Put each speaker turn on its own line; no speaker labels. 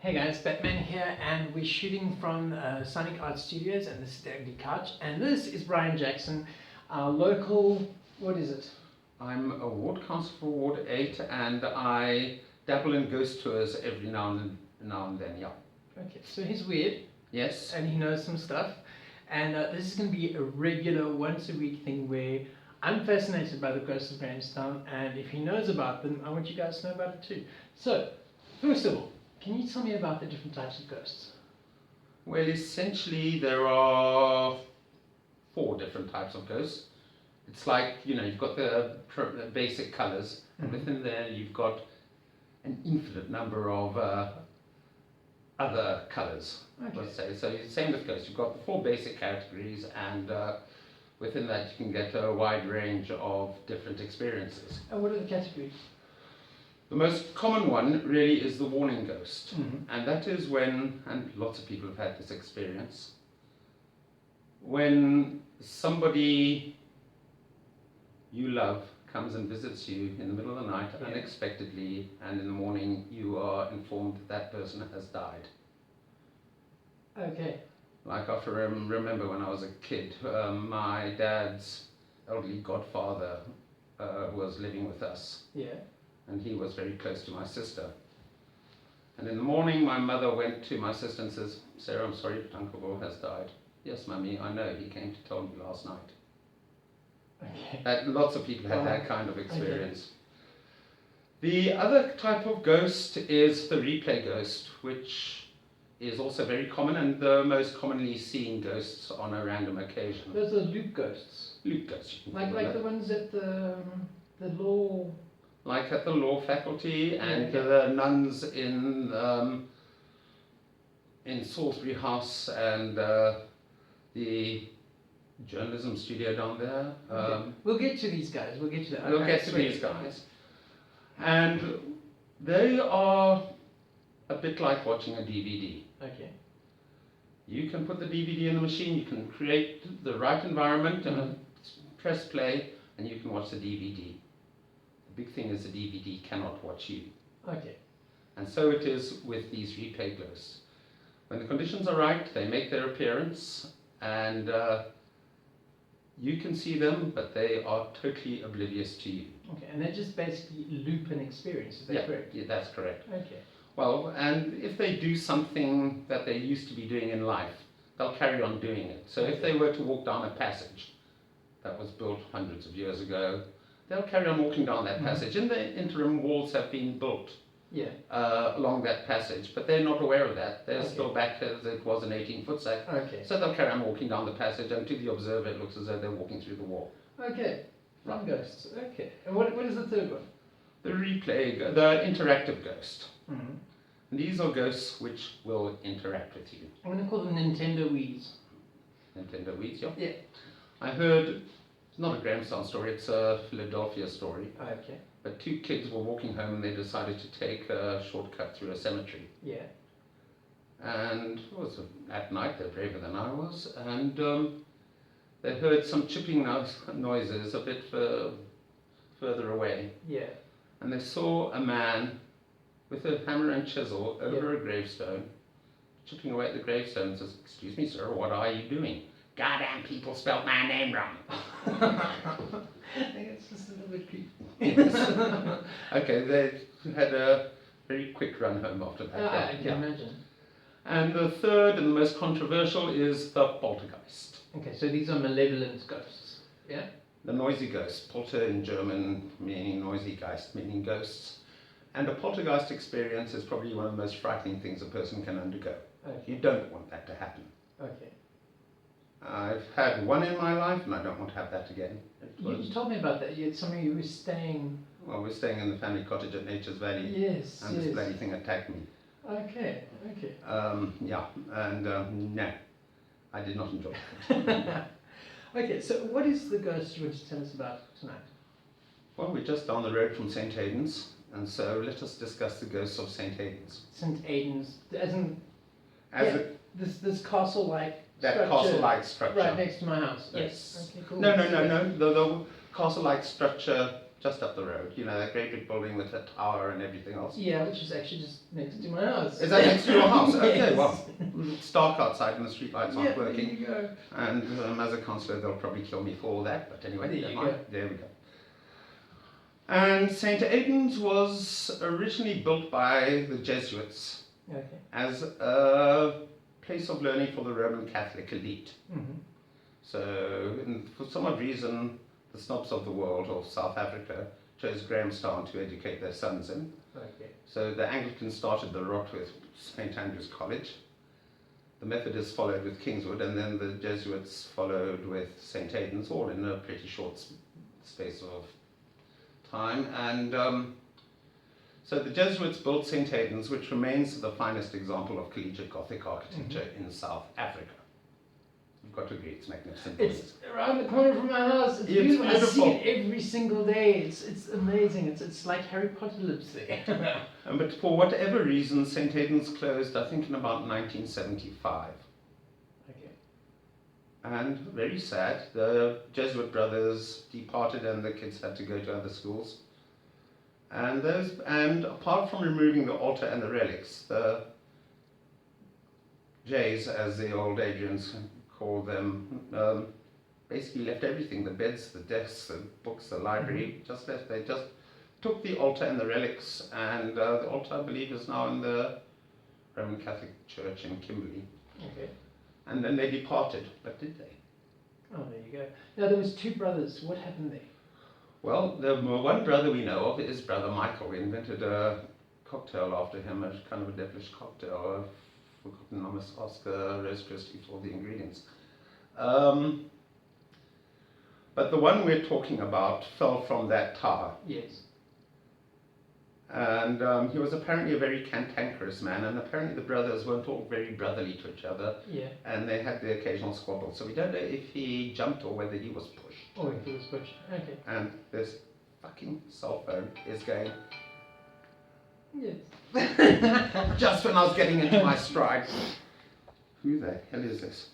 Hey guys, Batman here, and we're shooting from Sonic Art Studios, and this is the Ugly Couch, and this is Brian Jackson, our local, what is it?
I'm a ward council for Ward 8, and I dabble in ghost tours every now and then, yeah.
Okay, so he's weird,
Yes?
and he knows some stuff, and this is going to be a regular once a week thing where I'm fascinated by the ghosts of Grahamstown, and if he knows about them, I want you guys to know about it too. So, first of all, can you tell me about the different types of ghosts?
Well, essentially, there are 4 different types of ghosts. It's like, you've got the basic colours, and within there you've got an infinite number of other colours,
Okay.
let's say. So, same with ghosts. You've got the 4 basic categories, and within that you can get a wide range of different experiences.
And what are the categories?
The most common one really is the warning ghost,
Mm-hmm.
and that is when, and lots of people have had this experience, when somebody you love comes and visits you in the middle of the night unexpectedly, and in the morning you are informed that that person has died.
Okay.
Like I remember when I was a kid, my dad's elderly godfather was living with us.
Yeah.
And he was very close to my sister. And in the morning, my mother went to my sister and says, "Sarah, I'm sorry, but Uncle Will has died." "Yes, Mummy, I know. He came to tell me last night."
Okay.
Lots of people had that kind of experience. Okay. The other type of ghost is the replay ghost, which is also very common and the most commonly seen ghosts on a random occasion.
Those are loop ghosts.
Loop ghosts.
Like the ones at the law.
Like at the law faculty and
Yeah.
the nuns in Salisbury House and the journalism studio down there.
Okay. We'll get to these guys. We'll get to that.
We'll get to these guys. And they are a bit like watching a DVD.
Okay.
You can put the DVD in the machine, you can create the right environment and press play, and you can watch the DVD. The big thing is the DVD cannot watch you.
Okay.
And so it is with these replay ghosts. When the conditions are right, they make their appearance, and you can see them, but they are totally oblivious to you.
Okay, and they just basically loop an experience, is that correct?
Yeah, that's correct.
Okay.
Well, and if they do something that they used to be doing in life, they'll carry on doing it. So if they were to walk down a passage that was built hundreds of years ago, they'll carry on walking down that passage. In the interim, walls have been built along that passage, but they're not aware of that. They're still back as it was an 18-foot sack.
Okay.
So they'll carry on walking down the passage, and to the observer it looks as though they're walking through the wall.
Okay. Fun ghosts. Okay. And what is the third one?
The replay, the interactive ghost.
Mm-hmm.
And these are ghosts which will interact with you.
I'm going to call them Nintendo Wii's.
Nintendo Wii's, yeah.
Yeah.
I heard, it's not a Grahamstown story, it's a Philadelphia story.
Okay.
But 2 kids were walking home and they decided to take a shortcut through a cemetery.
Yeah.
And it was at night, they're braver than I was, and they heard some chipping noises a bit further away.
Yeah.
And they saw a man with a hammer and chisel over a gravestone, chipping away at the gravestone, and says, "Excuse me, sir, what are you doing?" "Goddamn people spelled my name wrong."
I think it's just a little bit creepy.
Okay, they had a very quick run home after that.
I can imagine.
And the third and the most controversial is the poltergeist.
Okay, so these are malevolent ghosts. Yeah?
The noisy ghost, Polter in German meaning noisy, Geist meaning ghosts. And a poltergeist experience is probably one of the most frightening things a person can undergo.
Okay.
You don't want that to happen.
Okay.
I've had one in my life and I don't want to have that again.
You told me about that. You had somebody who was staying...
Well, we're staying in the family cottage at Nature's Valley.
Yes,
and this bloody thing attacked me.
Okay, okay.
No, I did not enjoy it.
Okay, so what is the ghost you want to tell us about tonight?
Well, we're just down the road from St. Aidan's, and so let us discuss the ghosts of St. Aidan's.
St. Aidan's, as in... this castle-like
that
structure,
castle-like structure.
right next to my house.
Yes.
Okay, cool.
No. The castle-like structure just up the road. You know, that great big building with a tower and everything else.
Yeah, which is actually just next to my house.
Is that next to your house? Okay,
Yes.
well, it's dark outside and the street lights aren't
Yeah, there
working.
you go.
And as a counsellor, they'll probably kill me for all that. But anyway,
There
never
you
mind.
go.
There we go. And St. Aidan's was originally built by the Jesuits
Okay.
as a place of learning for the Roman Catholic elite.
Mm-hmm.
So, for some odd reason, the snobs of the world of South Africa chose Grahamstown to educate their sons in.
Okay.
So the Anglicans started the rot with St. Andrew's College. The Methodists followed with Kingswood, and then the Jesuits followed with St. Aidan's, all in a pretty short space of time. And so the Jesuits built St. Aidan's, which remains the finest example of collegiate Gothic architecture in South Africa. You've got to agree, it's magnificent.
It's around the corner from my house. It's beautiful. I see it every single day. It's amazing. It's like Harry Potter lives there.
But for whatever reason, St. Aidan's closed, I think, in about 1975.
Okay.
And very sad, the Jesuit brothers departed and the kids had to go to other schools. And apart from removing the altar and the relics, the Jays, as the old Adrians called them, basically left everything: the beds, the desks, the books, the library. Just left. They just took the altar and the relics, and the altar, I believe, is now in the Roman Catholic Church in Kimberley.
Okay.
And then they departed. But did they?
Oh, there you go. Now there was two brothers. What happened there?
Well, the one brother we know of is Brother Michael. We invented a cocktail after him, a kind of a devilish cocktail. I've forgotten, I must ask Rose Christie for the ingredients. But the one we're talking about fell from that tower.
Yes.
And he was apparently a very cantankerous man, and apparently the brothers weren't all very brotherly to each other,
Yeah.
and they had the occasional squabble. So we don't know if he jumped or whether he was pushed.
Oh, he was pushed. Okay.
And this fucking cell phone is going
Yes.
just when I was getting into my stride. Who the hell is this?